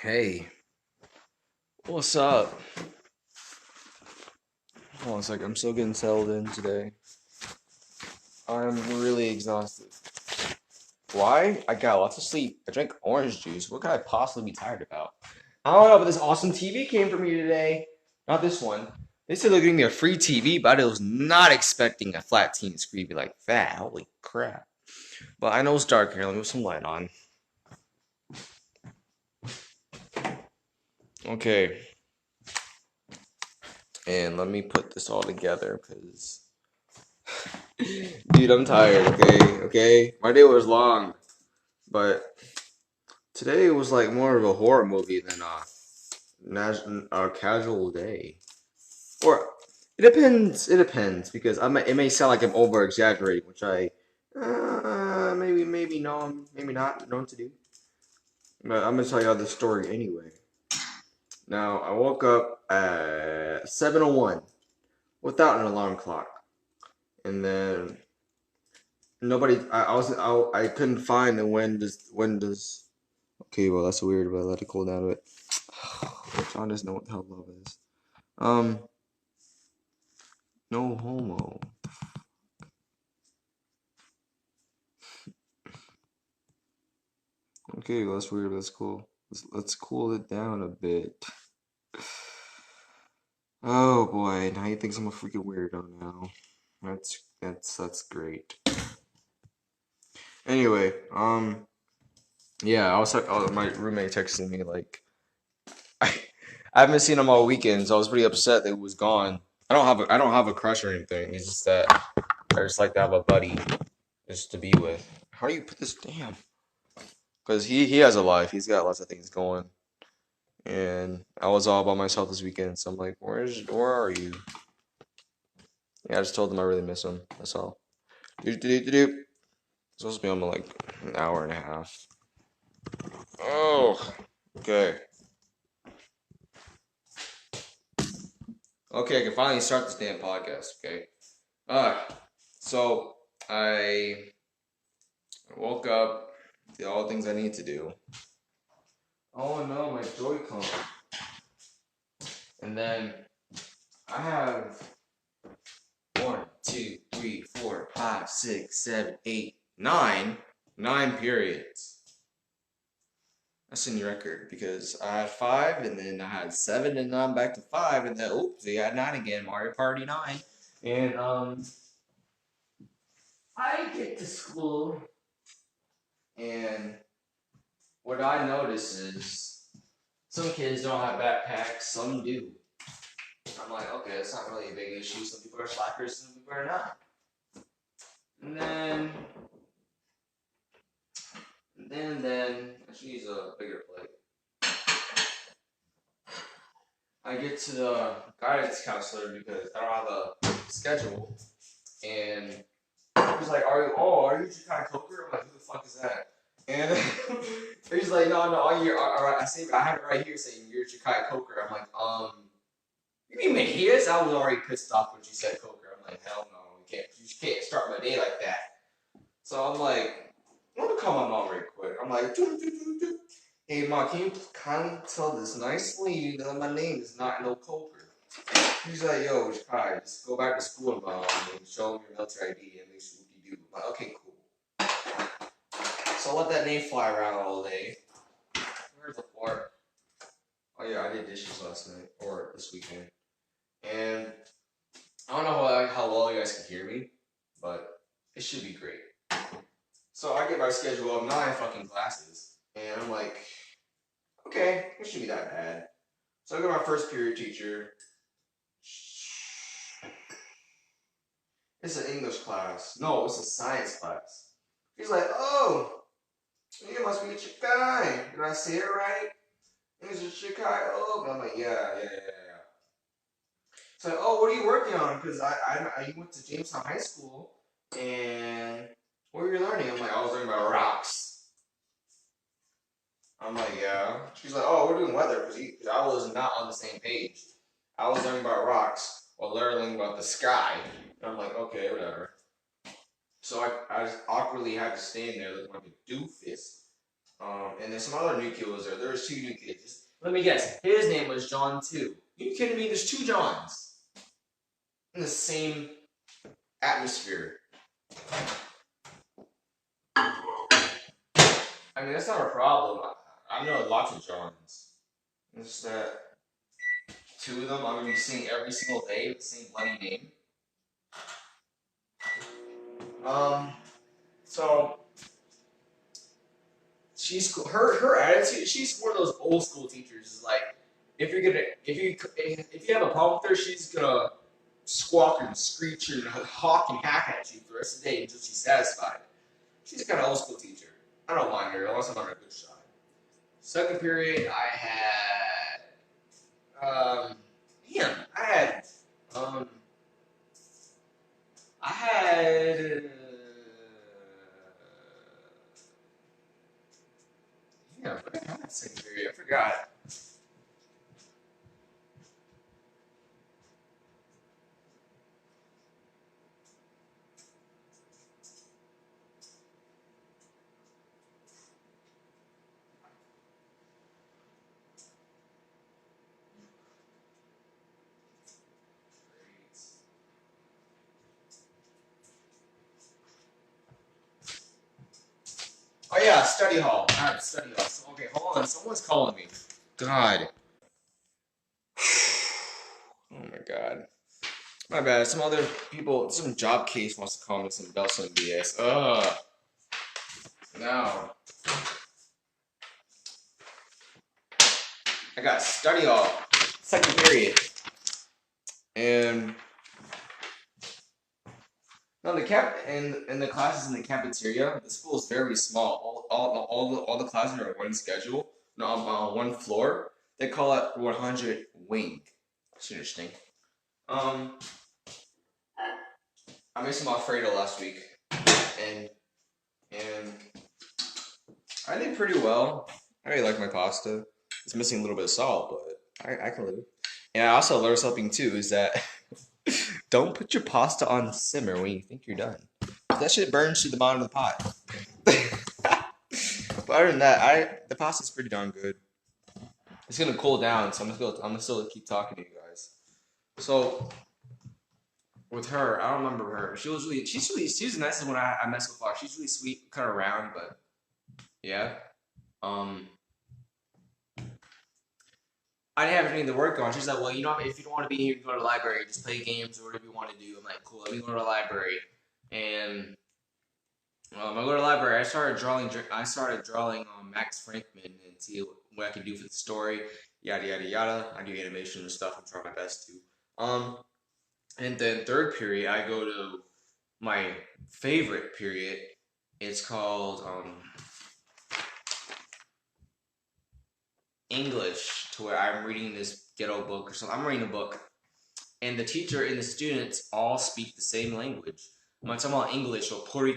Hey, what's up? Hold on a second, I'm still getting settled in today. I'm really exhausted. Why? I got lots of sleep. I drank orange juice. What could I possibly be tired about? I don't know, but this awesome TV came for me today. Not this one. They said they're giving me a free TV, but I was not expecting a flat TV screen to be like that. Holy crap. But I know it's dark here. Let me put some light on. Okay. And let me put this all together because dude, I'm tired, okay? My day was long, but today was like more of a horror movie than a casual day. Or it depends because it may sound like I'm over exaggerating, which I maybe no, maybe not known to do. But I'm gonna tell y'all the story anyway. Now, I woke up at 7:01 without an alarm clock. And then I couldn't find the when does okay, well that's weird, but I let it cool down a bit. John doesn't know what the hell love is. Um, no homo. Okay, well that's weird, but that's cool. Let's cool it down a bit. Oh boy, now he thinks I'm a freaking weirdo now. That's great. Anyway, yeah, my roommate texted me like I I haven't seen him all weekend, so I was pretty upset that he was gone. I don't have a crush or anything. It's just that I just like to have a buddy just to be with. How do you put this? Damn, because he has a life. He's got lots of things going, and I was all by myself this weekend. So I'm like, where are you? Yeah, I just told him I really miss him. That's all. Do. Supposed to be on like an hour and a half. Oh, okay. Okay, I can finally start this damn podcast. Okay. Uh, so I woke up, did all the things I need to do. Oh no, my Joy-Con. And then I have one, two, three, four, five, six, seven, eight, nine periods. That's a new record because I had five and then I had seven and now I'm back to five and then oops, I got nine again. Mario Party 9. And I get to school and what I notice is some kids don't have backpacks, some do. I'm like, okay, that's not really a big issue. Some people are slackers, some people are not. And then, I should use a bigger plate. I get to the guidance counselor because I don't have a schedule, and he's like, are you Chicago Coker? I'm like, who the fuck is that? And he's like, no, I have it right here saying you're Chicago Coker. I'm like, you mean Mejias? I was already pissed off when she said Coker. I'm like, hell no, you can't start my day like that. So I'm like, I'm gonna call my mom real quick. I'm like, doo, doo, doo, doo. Hey mom, can you kindly tell this nice lady that my name is not no Coker? He's like, yo, Kai, just go back to school, mom, and show him your military ID and make sure you do. I'm like, okay, cool. So I let that name fly around all day. Where's the fork? Oh yeah, I did dishes last night or this weekend, and I don't know how well you guys can hear me, but it should be great. So I get my schedule of 9 fucking classes, and I'm like, okay, it shouldn't be that bad. So I go to my first period teacher. It's an English class. No, it's a science class. He's like, oh, you must be a Chikai. Did I say it right? He's a Chikai. Oh, and I'm like, yeah. So like, oh, what are you working on? Because I went to Jamestown High School, and what were you learning? I'm like, I was learning about rocks. I'm like, yeah. She's like, oh, we're doing weather because I was not on the same page. I was learning about rocks while learning about the sky. And I'm like, okay, whatever. So I just awkwardly had to stand there looking like a doofus. and then some other new kid was there. There was two new kids. Let me guess. His name was John too. You kidding me? There's two Johns in the same atmosphere. I mean, that's not a problem. I know lots of Johns. It's that two of them I'm gonna be seeing every single day with the same bloody name. So she's her attitude. She's one of those old school teachers. Is like if you have a problem with her, she's gonna squawk and screech and hawk and hack at you for the rest of the day until she's satisfied. She's kind of old school teacher. I don't mind her unless I'm on a good shot. Second period, I had I had what did I have second period? I forgot. Oh yeah, study hall. I have study hall. So, okay, hold on. Someone's calling me. God. Oh my God. My bad. Some other people, some job case wants to call me some about some BS. Ugh. Now. I got study hall. Second period. And no, the classes in the cafeteria. The school is very small. All the classes are on one schedule, no, on one floor. They call it 100 wing. It's interesting. I made some Alfredo last week, and I did pretty well. I really like my pasta. It's missing a little bit of salt, but I can live. And I also learned something too, is that don't put your pasta on simmer when you think you're done. That shit burns to the bottom of the pot. But other than that, the pasta's pretty darn good. It's gonna cool down, so I'm gonna still keep talking to you guys. So with her, I don't remember her. She was the nicest one I met so far. She's really sweet, kind of round, but yeah. I didn't have anything to work on. She's like, well, you know, if you don't want to be here, you can go to the library, just play games or whatever you want to do. I'm like, cool, let me go to the library. And I go to the library. I started drawing Max Frankman and see what I can do for the story. Yada yada yada. I do animation and stuff. I'm trying my best to. And then third period, I go to my favorite period. It's called English, to where I'm reading this ghetto book or something. I'm reading a book, and the teacher and the students all speak the same language. When I'm talking about English or Puerto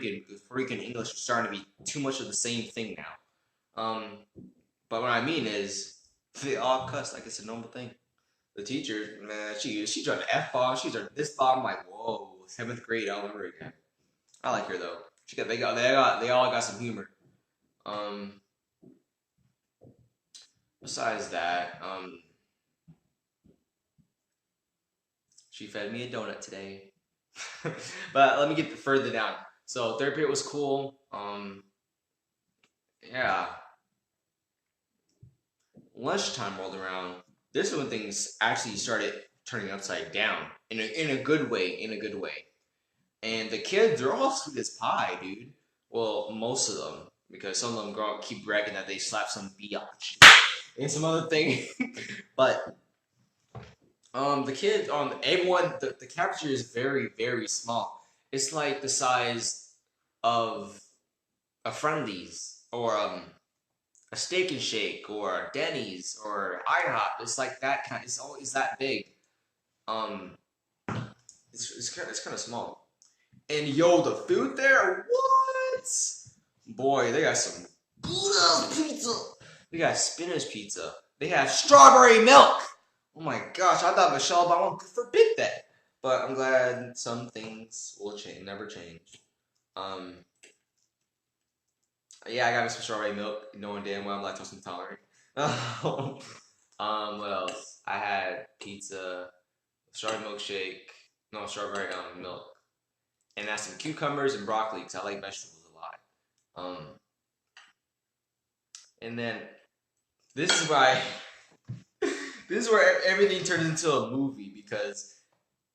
Rican English is starting to be too much of the same thing now. But what I mean is, they all cuss like it's a normal thing. The teacher, man, she tried to F-bomb, she tried this bomb. I'm like, whoa, 7th grade all over again. I like her though. They all got some humor. Besides that, she fed me a donut today. But let me get further down. So third period was cool. Yeah. Lunchtime rolled around. This is when things actually started turning upside down in a good way. And the kids are all sweet as pie, dude. Well, most of them, because some of them keep bragging that they slapped some biatch and some other thing. But the kids everyone the cafeteria is very, very small. It's like the size of a Friendly's or a Steak and Shake or a Denny's or IHOP. It's like that kind. It's always that big. It's kind of small. And yo, the food there, what? Boy, they got some good pizza. They got spinach pizza. They have strawberry milk. Oh my gosh, I thought Michelle Obama could forbid that. But I'm glad some things will never change. Yeah, I got me some strawberry milk, knowing damn well I'm lactose intolerant. What else? I had pizza, strawberry milkshake, no strawberry milk, and I had some cucumbers and broccoli because I like vegetables a lot. And then this is why this is where everything turns into a movie because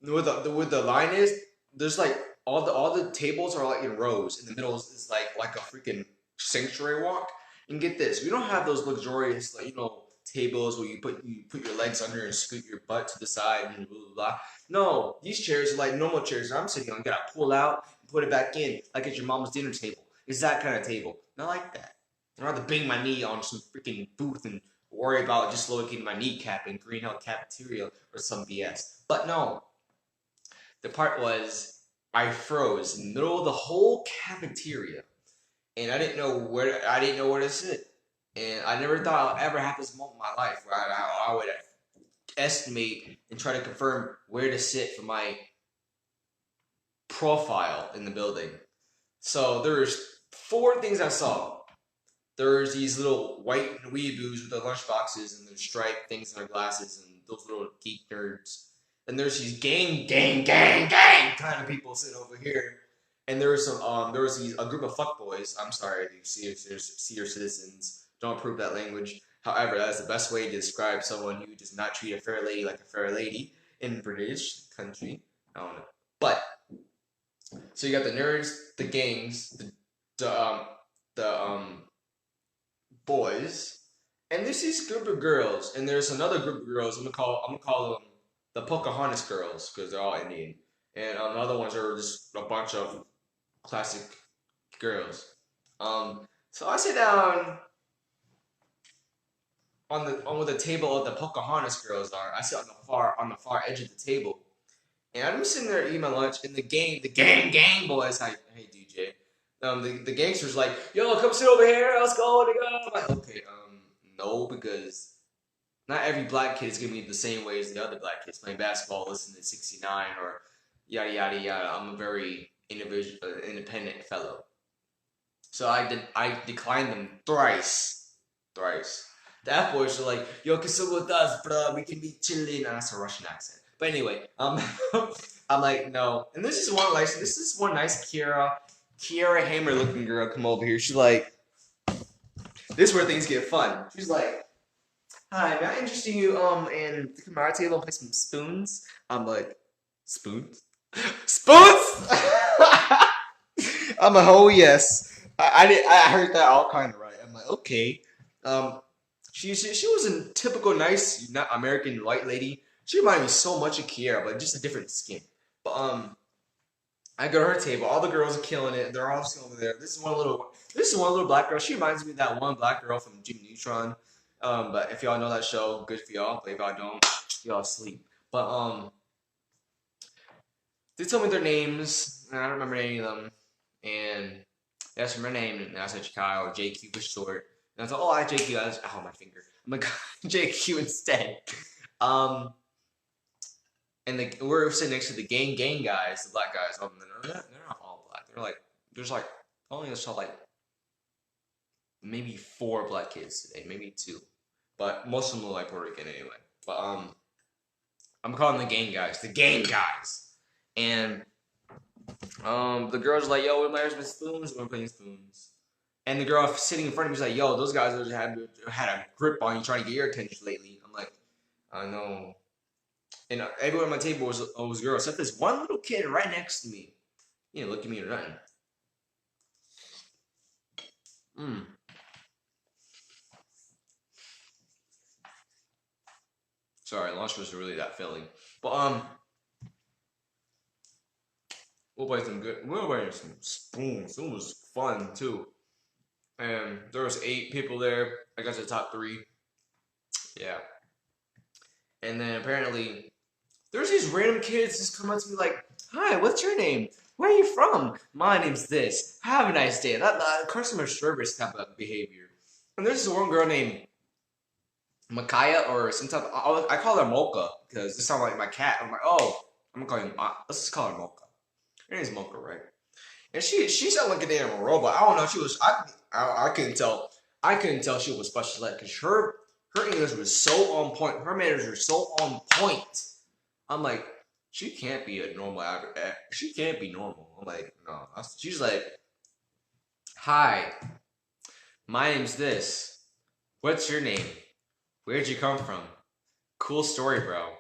with the line is there's like all the tables are like in rows. In the middle is like a freaking sanctuary walk. And get this, we don't have those luxurious like tables where you put your legs under and scoot your butt to the side and blah blah blah. No, these chairs are like normal chairs that I'm sitting on. You gotta pull out and put it back in like at your mom's dinner table. It's that kind of table. Not like that. I don't have to bang my knee on some freaking booth and worry about dislocating my kneecap in Green Hill Cafeteria or some BS. But no, the part was I froze in the middle of the whole cafeteria, and I didn't know where to sit, and I never thought I'd ever have this moment in my life where I would estimate and try to confirm where to sit for my profile in the building. So there's four things I saw. There's these little white weeaboos with their lunch boxes and their striped things in their glasses and those little geek nerds. And there's these gang kind of people sitting over here. And there was a group of fuckboys. I'm sorry, senior citizens don't approve that language. However, that is the best way to describe someone who does not treat a fair lady like a fair lady in British country. I don't know. But so you got the nerds, the gangs, the boys, and there's this group of girls, and there's another group of girls. I'm gonna call them the Pocahontas girls because they're all Indian, and the other ones are just a bunch of classic girls. So I sit down on where the table of the Pocahontas girls are. I sit on the far edge of the table, and I'm sitting there eating my lunch, and the gang boys, hey DJ, the gangsters like, yo, come sit over here, let's go, nigga. I'm like, okay, no, because not every black kid is gonna be the same way as the other black kids playing basketball, listening to 69 or yada yada yada. I'm a very independent fellow, so I declined them thrice. The F boys are like, yo, can sit with us, bruh. We can be chilling. And that's a Russian accent. But anyway, I'm like, no. And this is one nice Kiara Hammer looking girl come over here. She's like, this is where things get fun. She's like, hi, may I interest you in to come to our table and play some spoons? I'm like, spoons? Spoons? I'm like, oh yes. I heard that all kind of right. I'm like, okay. Um, she was a typical nice not American white lady. She reminded me so much of Kiara, but just a different skin. But I go to her table. All the girls are killing it. They're all sitting over there. This is one little black girl. She reminds me of that one black girl from Jimmy Neutron. But if y'all know that show, good for y'all. But if y'all don't, y'all sleep. But they told me their names, and I don't remember any of them. And they asked for my name, and I said Chicago, JQ for short. And I was like, oh, I JQ. Oh, my finger. I'm like, JQ instead. Um, and we're sitting next to the gang guys, the black guys. They're not all black. There's like, I only saw like maybe 4 black kids today, maybe 2. But most of them look like Puerto Rican anyway. But I'm calling the gang guys. And the girls are like, yo, we're playing spoons, we're playing spoons. And the girl sitting in front of me is like, yo, those guys had a grip on you trying to get your attention lately. I'm like, I know. And everyone at my table was girls, except this one little kid right next to me. He didn't look at me or nothing. Sorry, lunch was really that filling. But we'll play some good. We'll play some spoons. It was fun too. And there was 8 people there. I got to the top 3. Yeah. And then apparently there's these random kids just come up to me like, hi, what's your name? Where are you from? My name's this. Have a nice day. That customer service type of behavior. And there's this one girl named Micaiah or some type of, I call her Mocha because it sounds like my cat. I'm like, oh, I'm gonna call you, let's just call her Mocha. Her name's Mocha, right? And she sounded like a damn robot. I don't know. She was I couldn't tell. I couldn't tell she was special ed because her English was so on point. Her manners were so on point. I'm like, she can't be a normal average. She can't be normal. I'm like, no. She's like, hi, my name's this. What's your name? Where'd you come from? Cool story, bro.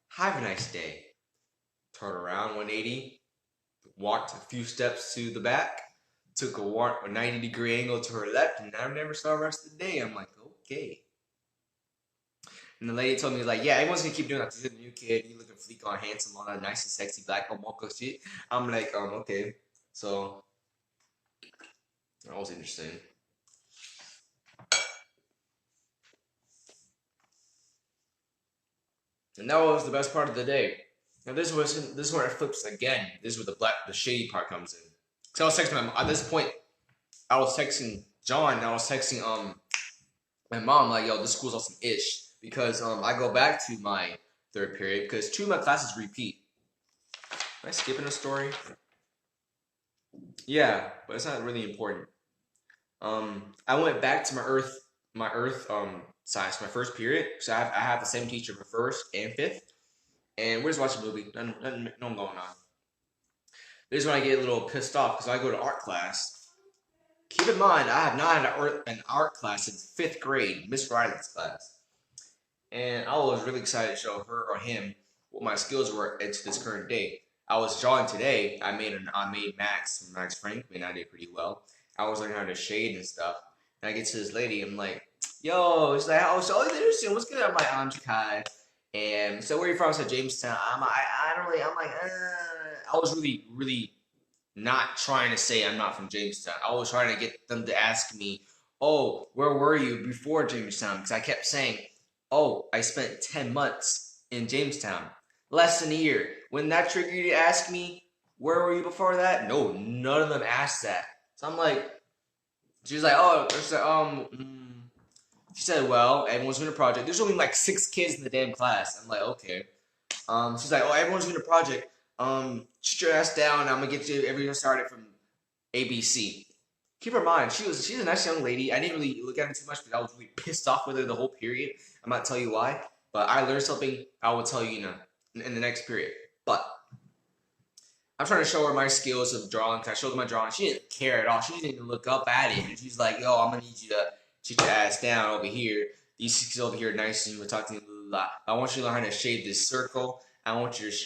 Have a nice day. Turn around 180, walked a few steps to the back, took a 90-degree angle to her left, and I never saw the rest of the day. I'm like, okay. And the lady told me, like, yeah, everyone's gonna keep doing that. You're a new kid, you looking fleek on, handsome, all that nice and sexy black mocha shit. I'm like, okay. So that was interesting. And that was the best part of the day. Now this is where it flips again. This is where the shady part comes in. So I was texting at this point. I was texting John. And I was texting my mom like, yo, this school's awesome ish because I go back to my third period because 2 of my classes repeat. Am I skipping a story? Yeah, but it's not really important. I went back to my earth science, my first period. So I have the same teacher for first and fifth, and we're just watching a movie. Nothing going on. This is when I get a little pissed off because I go to art class. Keep in mind, I have not had an art class since 5th grade, Miss Riley's class, and I was really excited to show her or him what my skills were to this current day. I was drawing today. I made Max Frank, and I did pretty well. I was learning how to shade and stuff. And I get to this lady, I'm like, yo, she's like, oh, so interesting. What's good? I'm like, I'm Jakai. And so where are you from? I said Jamestown. I don't really, I'm like, I was really, really not trying to say I'm not from Jamestown. I was trying to get them to ask me, oh, where were you before Jamestown? Because I kept saying, oh, I spent 10 months in Jamestown. Less than a year. When that triggered you to ask me, where were you before that? No, none of them asked that. So I'm like, she's like, oh, she said, well, everyone's doing a project. There's only like 6 kids in the damn class. I'm like, okay. She's like, oh, everyone's doing a project. Sit your ass down. I'm gonna get you everyone started from ABC. Keep in mind, she's a nice young lady. I didn't really look at her too much because I was really pissed off with her the whole period. I'm not tell you why, but I learned something. I will tell you, in the next period. But I'm trying to show her my skills of drawing. Cause I showed her my drawing. She didn't care at all. She didn't even look up at it. And she's like, yo, I'm gonna need you to sit your ass down over here. These kids over here nice and you were talking to me. I want you to learn how to shade this circle. I want you to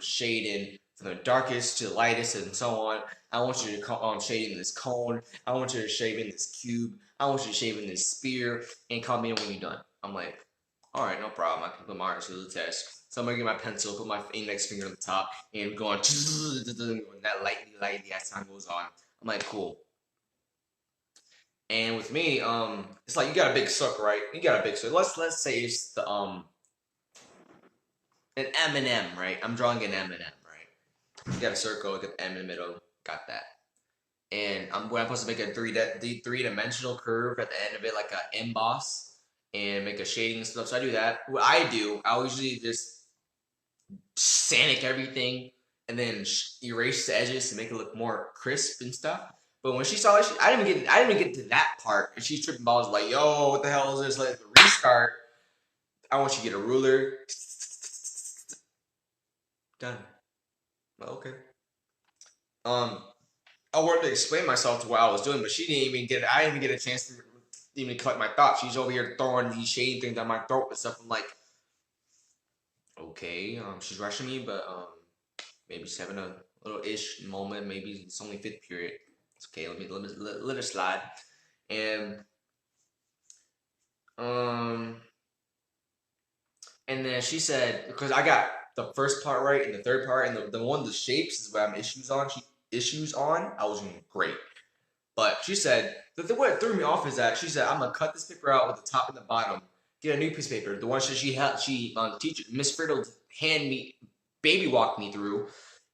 shade in from the darkest to the lightest and so on. I want you to shade in this cone. I want you to shade in this cube. I want you to shade in this spear and call me when you're done. I'm like, all right, no problem. I can put my arms to the test. So I'm gonna get my pencil, put my index finger on the top, and go on that lightly as time goes on. I'm like, cool. And with me, it's like you got a big circle, right? You got a big circle. Let's say it's the an M&M, right? I'm drawing an M&M, right? You got a circle, got the M in the middle, got that. And I'm supposed to make a three-dimensional curve at the end of it, like a emboss, and make a shading and stuff. So I do that. What I do, I usually just sanic everything and then erase the edges to make it look more crisp and stuff. But when she saw it, I didn't even get to that part, and she's tripping balls like, "Yo, what the hell is this?" Like, restart. I want you to get a ruler. Done. Well, okay. I wanted to explain myself to what I was doing, but she didn't even get. I didn't even get a chance to even collect my thoughts. She's over here throwing these shady things down my throat and stuff. I'm like, okay, she's rushing me, but maybe she's having a little ish moment. Maybe it's only 5th period. It's okay. Let her slide. And and then she said, because I got the first part right and the third part, and the one of the shapes is what I'm issues on. I was doing great. But she said, what threw me off is that she said, I'm going to cut this paper out with the top and the bottom. Get a new piece of paper. The one that teacher, Miss Friddle, baby walked me through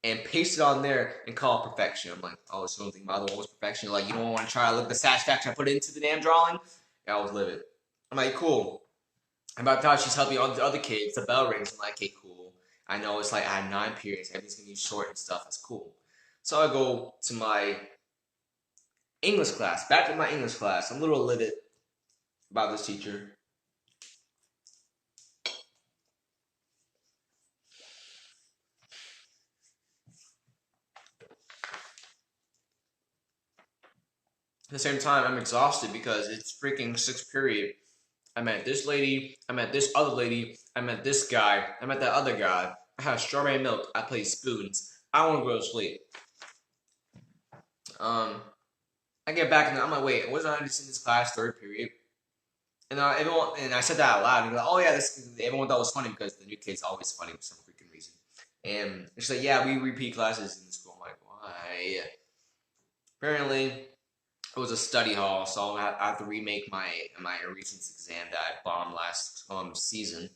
and pasted on there and call it perfection. I'm like, oh, so don't think my other one was perfection. Like, you don't want to try to look at the satisfaction I put into the damn drawing? Yeah, I was livid. I'm like, cool. And by the time she's helping all the other kids, the bell rings. I'm like, okay, cool. I know it's like I had 9 periods. Everything's going to be short and stuff. That's cool. So I go to my English class, back to my English class. I'm a little livid about this teacher. At the same time, I'm exhausted because it's freaking sixth period. I met this lady, I met this other lady, I met this guy, I met that other guy. I had strawberry milk, I played spoons. I want to go to sleep. Um, I get back and I'm like, wait, wasn't I just in this class third period? And everyone, and I said that out loud. And like, oh yeah, everyone thought it was funny because the new kid's always funny for some freaking reason. And she's like, yeah, we repeat classes in the school. I'm like, why? Apparently, it was a study hall, so I have to remake my recent exam that I bombed last season.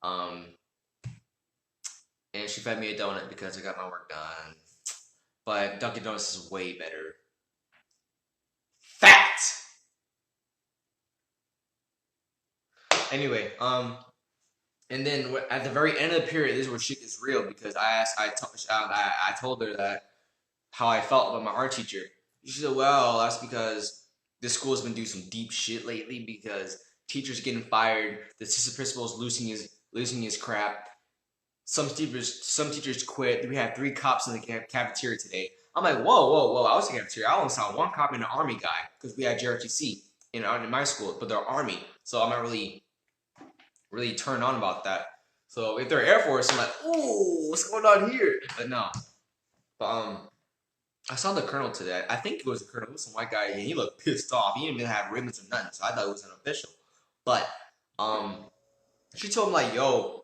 Um, and she fed me a donut because I got my work done. But Dunkin' Donuts is way better. Fact. Anyway, and then at the very end of the period, this is where shit is real because I told her that how I felt about my art teacher. She said, "Well, that's because this school has been doing some deep shit lately because teachers getting fired, the assistant principal is losing his crap. Some teachers quit. We had 3 cops in the cafeteria today." I'm like, whoa! I was in the cafeteria. I only saw 1 cop and an army guy because we had JRTC in my school, but they're army, so I'm not really turned on about that. So if they're Air Force, I'm like, ooh, what's going on here? But no. But I saw the colonel today. I think it was the colonel. It was some white guy, and he looked pissed off. He didn't even have ribbons or nothing, so I thought it was unofficial. But she told him like, yo,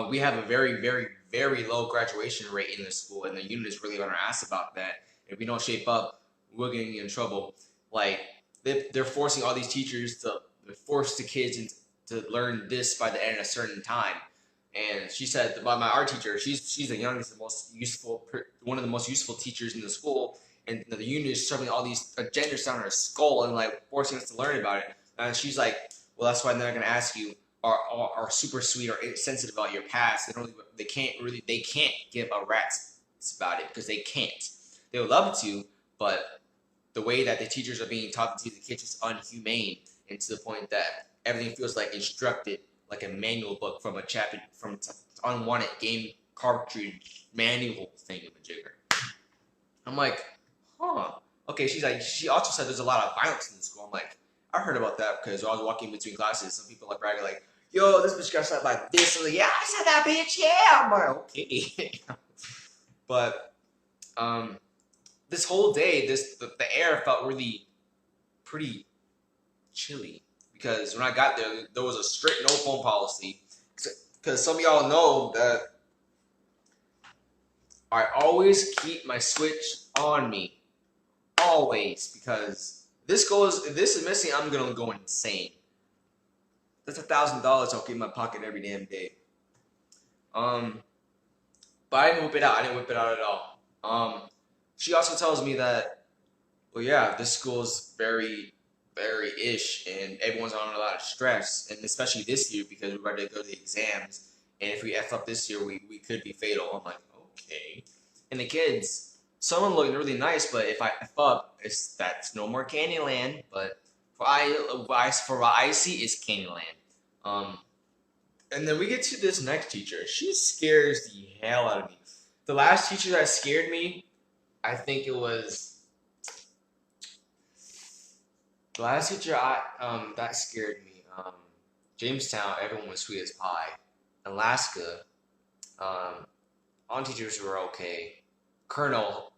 we have a very low graduation rate in this school, and the union is really on our ass about that. If we don't shape up, we're getting in trouble. Like they're forcing all these teachers to force the kids to learn this by the end of a certain time. And she said about my art teacher, she's the youngest, the most useful, one of the most useful teachers in the school, and the union is shoving all these agendas down her skull and like forcing us to learn about it. And she's like, well, that's why they're not gonna ask you are super sweet or sensitive about your past. They can't give a rat's about it because they can't. They would love to, but the way that the teachers are being taught to teach the kids is unhumane, and to the point that everything feels like instructed, like a manual book from a chapter from unwanted game cartridge manual thing of a jigger. I'm like, huh. Okay, she's like, she also said there's a lot of violence in the school. I'm like, I heard about that because I was walking between classes. Some people like bragging like, yo, this bitch got shot like this. I'm like, yeah, I said that bitch. Yeah, I'm like, okay. But this whole day, the air felt really pretty chilly because when I got there was a strict no phone policy. Because some of y'all know that I always keep my Switch on me, always, because if this is missing, I'm gonna go insane. That's $1,000 I'll keep in my pocket every damn day. But I didn't whip it out. I didn't whip it out at all. She also tells me that, well, yeah, this school is very ish, and everyone's on a lot of stress, and especially this year because we're ready to go to the exams. And if we f up this year, we could be fatal. I'm like, okay. And the kids, someone looking really nice, but if I f up, that's no more Candyland. But for what I see, it's Candyland. And then we get to this next teacher. She scares the hell out of me. The last teacher that scared me, I think it was the last teacher that scared me. Jamestown, everyone was sweet as pie. Alaska, all teachers were okay. Colonel,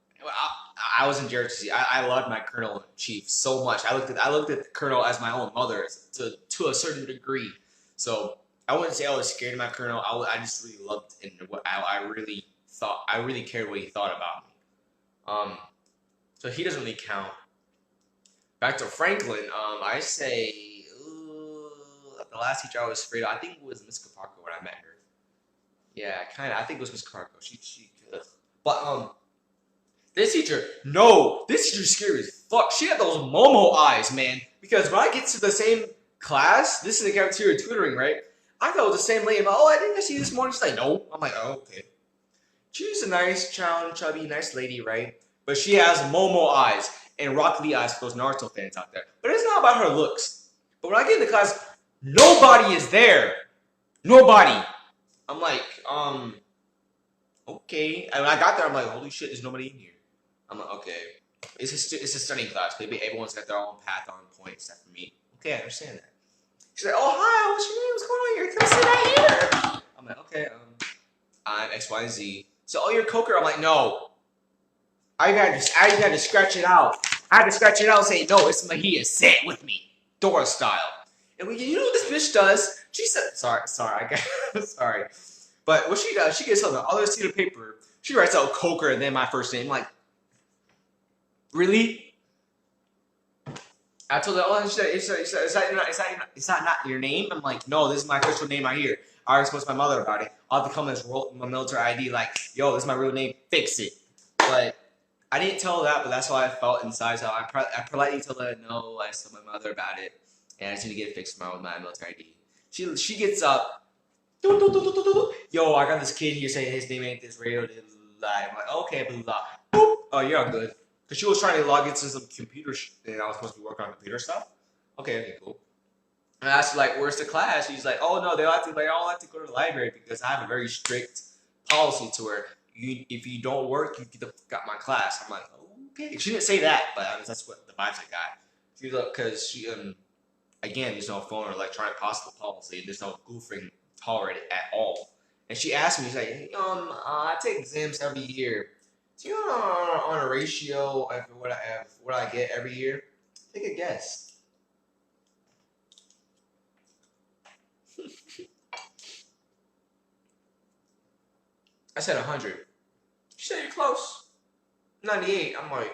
I was in JRTC. I loved my Colonel in Chief so much. I looked at the Colonel as my own mother to a certain degree. So I wouldn't say I was scared of my Colonel. I just really loved and what I really thought. I really cared what he thought about me. So he doesn't really count. Back to Franklin. I say the last teacher I was afraid of, I think it was Miss Caparco when I met her. Yeah, kind of. I think it was Miss Caparco. She but this teacher scary as fuck. She had those Momo eyes, man. Because when I get to the same class, this is the cafeteria tutoring, right? I thought it was the same lady. I'm like, oh, I didn't see you this morning. She's like, no. I'm like, oh, okay. She's a nice, chubby, nice lady, right? But she has Momo eyes and Rock Lee eyes for those Naruto fans out there. But it's not about her looks. But when I get into class, nobody is there. Nobody. I'm like, okay. And when I got there, I'm like, holy shit, there's nobody in here. I'm like, okay. It's a studying class. Maybe everyone's got their own path on point except for me. Okay, I understand that. She's like, oh, hi, what's your name? What's going on here? Come sit right here. I'm like, okay, I'm X, Y, and Z. So, oh, you're Coker? I'm like, no. I gotta scratch it out. I had to scratch it out and say, no, it's Mahia. Say it with me. Dora style. And you know what this bitch does? She said, sorry, sorry. But what she does, she gets on the other sheet of paper. She writes out Coker and then my first name. I'm like, really? I told her, oh, is that not your name? I'm like, no, this is my official name right here. I already spoke to my mother about it. I'll have to come and roll my military ID like, yo, this is my real name. Fix it. But I didn't tell her that, but that's how I felt inside. So I politely told her, no, I told my mother about it. And I just need to get it fixed tomorrow with my military ID. She gets up. Yo, I got this kid here saying his name ain't this radio. I'm like, okay, blah, blah. Boop. Oh, you're all good. Because she was trying to log into some computer and I was supposed to be working on computer stuff. Okay, cool. And I asked her, like, where's the class? She's like, oh, no, they all have to go to the library because I have a very strict policy to where if you don't work, you get the fuck out my class. I'm like, okay. She didn't say that, but that's what the vibes I got. She was like, because she, again, there's no phone or electronic possible policy. There's no goofing tolerated at all. And she asked me, she's like, hey, I take exams every year. Do you know on a ratio of what I get every year? Take a guess. I said 100. She said, you're close. 98. I'm like,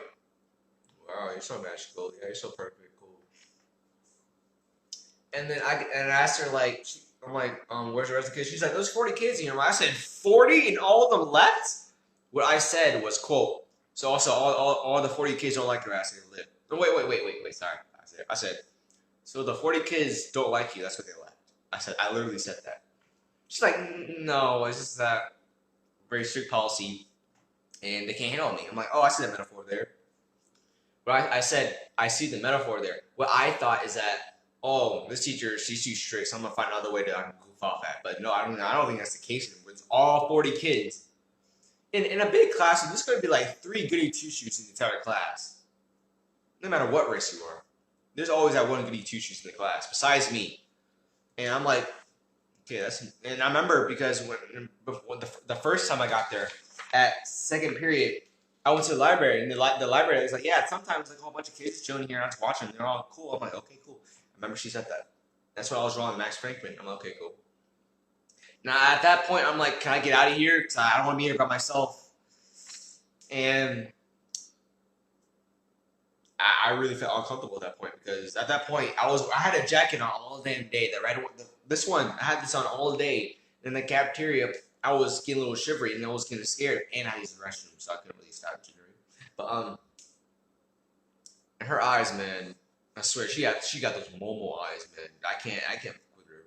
wow, you're so magical. Yeah, you're so perfect. Cool. And then I asked her, like, I'm like, where's the rest of the kids? She's like, there's 40 kids in here. I said, 40 and all of them left? What I said was, quote, so also all the 40 kids don't like your ass. They live. No, wait. Sorry. I said, so the 40 kids don't like you. That's what they left. I literally said that. She's like, no, it's just that very strict policy, and they can't handle me. I'm like, oh, I see the metaphor there. But I said, I see the metaphor there. What I thought is that, oh, this teacher, she's too strict, so I'm gonna find another way to goof off at. But no, I don't think that's the case. It's all 40 kids. In a big class, there's going to be like 3 goody two-shoes in the entire class. No matter what race you are. There's always that one goody two-shoes in the class, besides me. And I'm like, okay, and I remember because when the first time I got there, at second period, I went to the library, and the library was like, yeah, sometimes like a whole bunch of kids chilling here and I'm just watching, they're all cool. I'm like, okay, cool. I remember she said that. That's what I was drawing, Max Frankman. I'm like, okay, cool. Now, at that point, I'm like, can I get out of here? Because I don't want to be here by myself. And I really felt uncomfortable at that point. Because at that point, I had a jacket on all damn day. This one, I had this on all day. In the cafeteria, I was getting a little shivery and I was getting scared. And I used the restroom, so I couldn't really stop jittering. But, her eyes, man, I swear, she got those Momo eyes, man. I can't with her.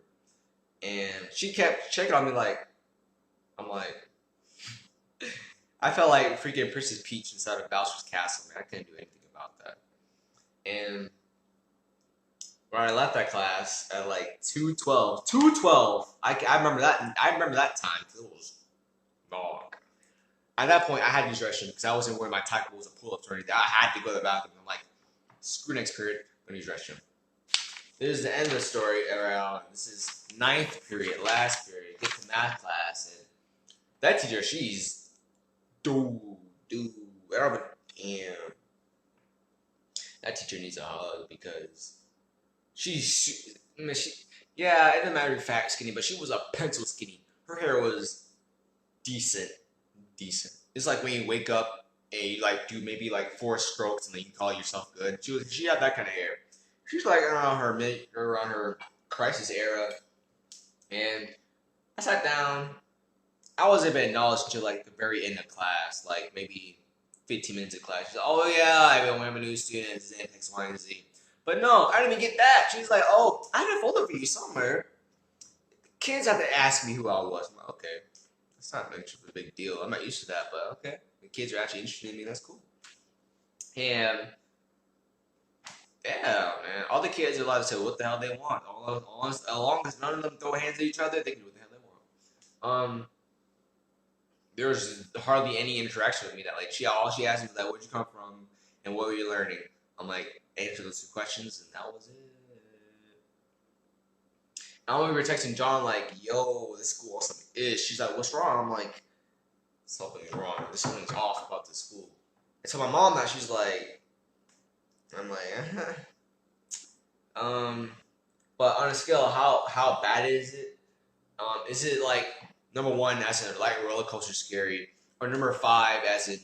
And she kept checking on me like, I'm like, I felt like freaking Princess Peach inside of Bowser's castle, man. I couldn't do anything about that. And when I left that class at like 2:12, I remember that. I remember that time because it was long. At that point, I had to use the restroom because I wasn't wearing my tight clothes or pull-ups or anything. I had to go to the bathroom. I'm like, screw next period, I'm gonna use the restroom. This is the end of the story around. This is 9th period, last period. Get to math class, and that teacher, she's damn. That teacher needs a hug because yeah, it doesn't matter if fat skinny, but she was a pencil skinny. Her hair was decent. It's like when you wake up and you like do maybe like 4 strokes and then you call yourself good. She had that kind of hair. She's like around her crisis era, and I sat down. I wasn't even acknowledged until like the very end of class, like maybe 15 minutes of class. She's like, oh yeah, I've been one of a new students, X, Y, and Z. But no, I didn't even get that. She's like, oh, I had a folder for you somewhere. Kids have to ask me who I was. I'm like, okay. It's not much of a big deal. I'm not used to that, but okay. The kids are actually interested in me. That's cool. And yeah, man, all the kids are allowed to say what the hell they want. As long as none of them throw hands at each other, they can do what the hell they want. There's hardly any interaction with me that like all she asked me was like, where'd you come from and what were you learning? I'm like, answer those 2 questions and that was it. I remember texting John like, yo, this school or something is. She's like, what's wrong? I'm like, something's wrong. Something's off about this school. And so my mom now, she's like, I'm like, but on a scale of how bad is it? Is it like number 1 as in like roller coaster scary, or number 5 as in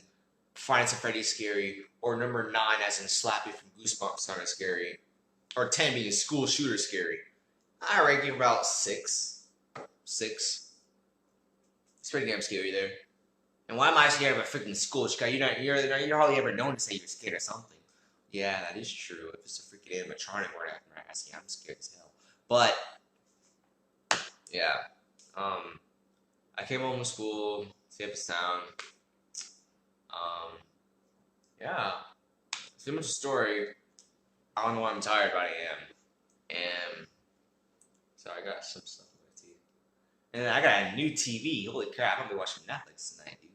Friday Nights at Freddy's scary, or number 9 as in Slappy from Goosebumps kind of scary, or 10 being school shooter scary? I rank it about 6. 6. It's pretty damn scary there. And why am I scared of a freaking school? You're hardly ever known to say you're scared of something. Yeah, that is true. If it's a freaking animatronic or after asking, I'm scared as hell. But yeah, I came home from school, stayed up in town. Yeah, it's pretty much a story. I don't know why I'm tired, but I am. And so I got some stuff on my TV. And then I got a new TV. Holy crap, I'm gonna be watching Netflix tonight, dude.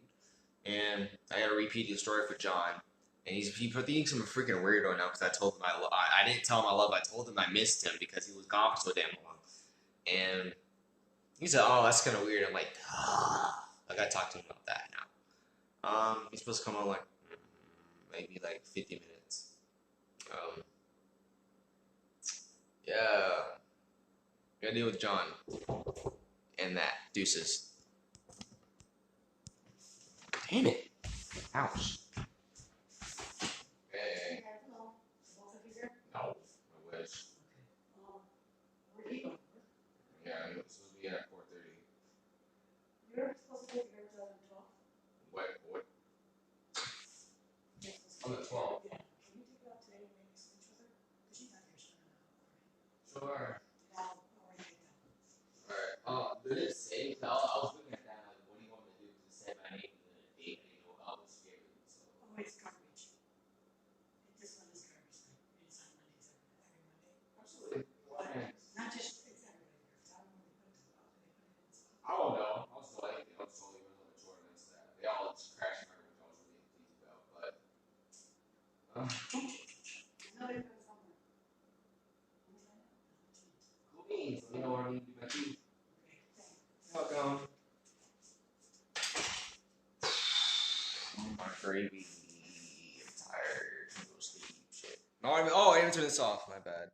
And I gotta repeat the story for John. And he thinks I'm a freaking weirdo now because I told him I didn't tell him I love him. I told him I missed him because he was gone for so damn long. And he said, "Oh, that's kind of weird." I'm like, I gotta talk to him about that now. He's supposed to come on like maybe like 50 minutes. Yeah, gotta deal with John and that. Deuces. Damn it! Ouch. Hey. No, I wish. Yeah, I'm supposed to be at 4:30. You're supposed to take your job at 12. What? On the 12th. Yeah. Can you take it out today and maybe switch with her? Because she's not here. She's not gonna. Sure. Alright. Did it say? I was looking at that. Like, what do you want me to do? Because it said my name and the date. I didn't know I was scared. So. Oh, it's garbage. This one is garbage. It's on Mondays every Monday. Absolutely. Why? Not just it's everybody. I don't know. I don't know. I was like, I was totally on the Jordan and stuff. They all just crashed my room, which I was really pleased about. But another friend somewhere. Cool beans. Let me know where I need to do my tea. Welcome. My gravy. I'm tired. Go sleep. Shit. No, I didn't turn this off. My bad.